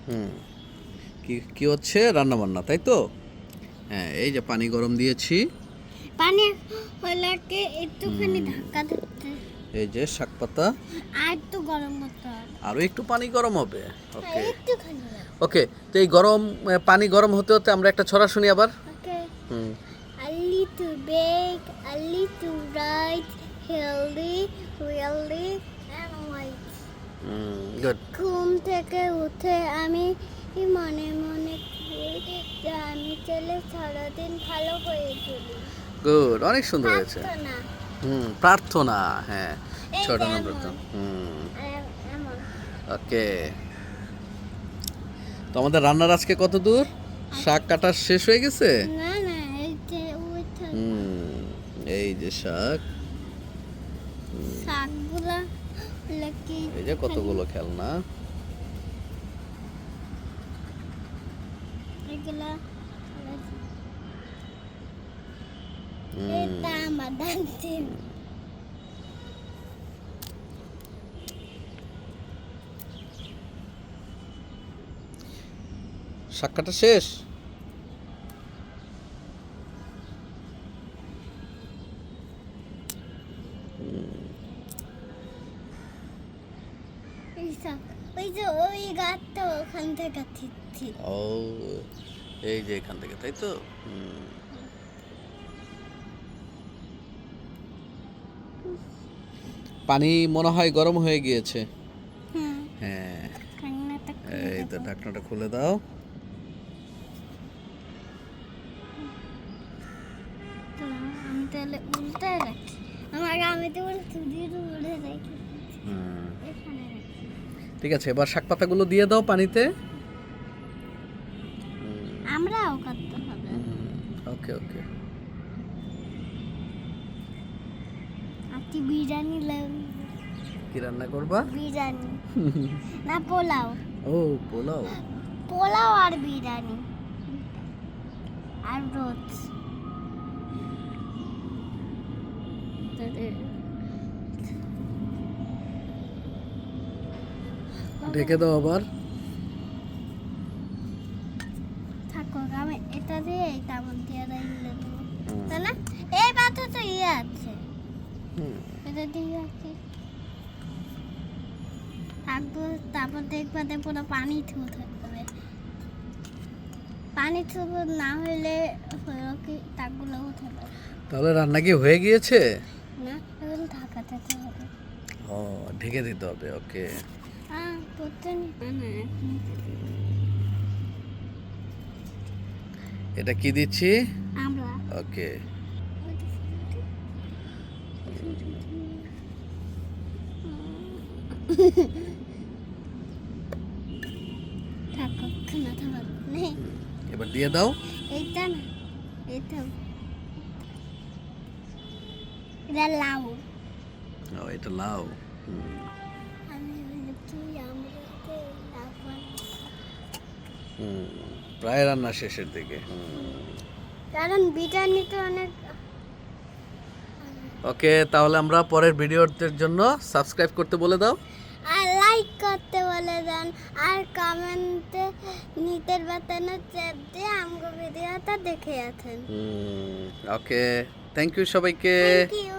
হুম, কি কি হচ্ছে? রান্না বান্না, তাই তো? হ্যাঁ, এই যে পানি গরম দিয়েছি। পানি হলাকে একটুখানি ধাক্কা দিতে, এই যে শাক পাতা, আর একটু গরম করতে হবে। আরো একটু পানি গরম হবে। ওকে একটুখানি। ওকে, তো এই গরম পানি গরম হতে হতে আমরা একটা ছড়া শুনি আবার। ওকে, হুম, a little big, a little right, healthy, really, and white. Good ঘুম থেকে উঠে আমি মনে মনে করি যে আমি চলে সারাদিন ভালো হয়ে চলি। গুড, অনেক সুন্দর হয়েছে। প্রার্থনা। প্রার্থনা, হ্যাঁ, এই ছোট যে নম্বর এমন, তো। এমন। ওকে, তো আমাদের রান্নার আজকে কত দূর? শাক কাটা শেষ হয়ে গেছে? না না, এই যে ওইটা এই যে শাক, শাকগুলা কি এই যে কতগুলো খেলনা। এগুলা এটা আমার দান্তে। শাক কাটা শেষ? এই শাক, ওই যে ওই গাছটা ওখান থেকে ঠিকছি। ও, এই যে এখান থেকে, তাই তো? পানি মনে হয় গরম হয়ে গিয়েছে। হুম, হ্যাঁ, ঢাকনাটা খুলে এই তো দেবো। ঢাকনাটা খুলে দাও। তো আমি তাহলে উল্টে রাখি। আমি তো বলে চুরির উড়ে রাখি, হুম, এখানে রাখি। ঠিক আছে, এবার শাক পাতাগুলো দিয়ে দাও পানিতে। আমরাও করতে হবে। ওকে ওকে। আজকে বিরিয়ানি কি রান্না করবা? বিরিয়ানি না পোলাও। ও, পোলাও। পোলাও আর বিরিয়ানি আর রোজ। ঢেকে দাও আবার। থাকো, আমি এটা দিয়ে এটা আমার দিয়ে দেবো, তাই না? এই পাথর তো ইয়ে আছে, এটা দিয়ে আছে। তারপর দেখবে পুরো পানি থুতে হবে। পানি থুবো না হলে হলো কি তাকগুলো উঠে যাবে। তাহলে রান্না কি হয়ে গিয়েছে? না, এখন ঢাকা দিতে হবে। ও, ঢেকে দিতে হবে। ওকে, এটা কি দিচ্ছি? আমরা ওকে, থাকো, খানা থাকো নেই। এবার দিয়ে দাও। এইটা না, এটা এটা লাউ। ও, এটা লাউ। আমি হলো কি আমরা লাউ বানাচ্ছি। প্রায় রান্না শেষের দিকে। কারণ বিরিয়ানি তো অনেক। ওকে, তাহলে আমরা পরের ভিডিওর জন্য সাবস্ক্রাইব করতে বলে দাও। আর লাইক করতে বলে দেন, আর কমেন্টে নিতের বাটনে চাপ দিয়ে আমগো ভিডিওটা দেখে আছেন। ওকে, থ্যাংক ইউ সবাইকে। Thank you.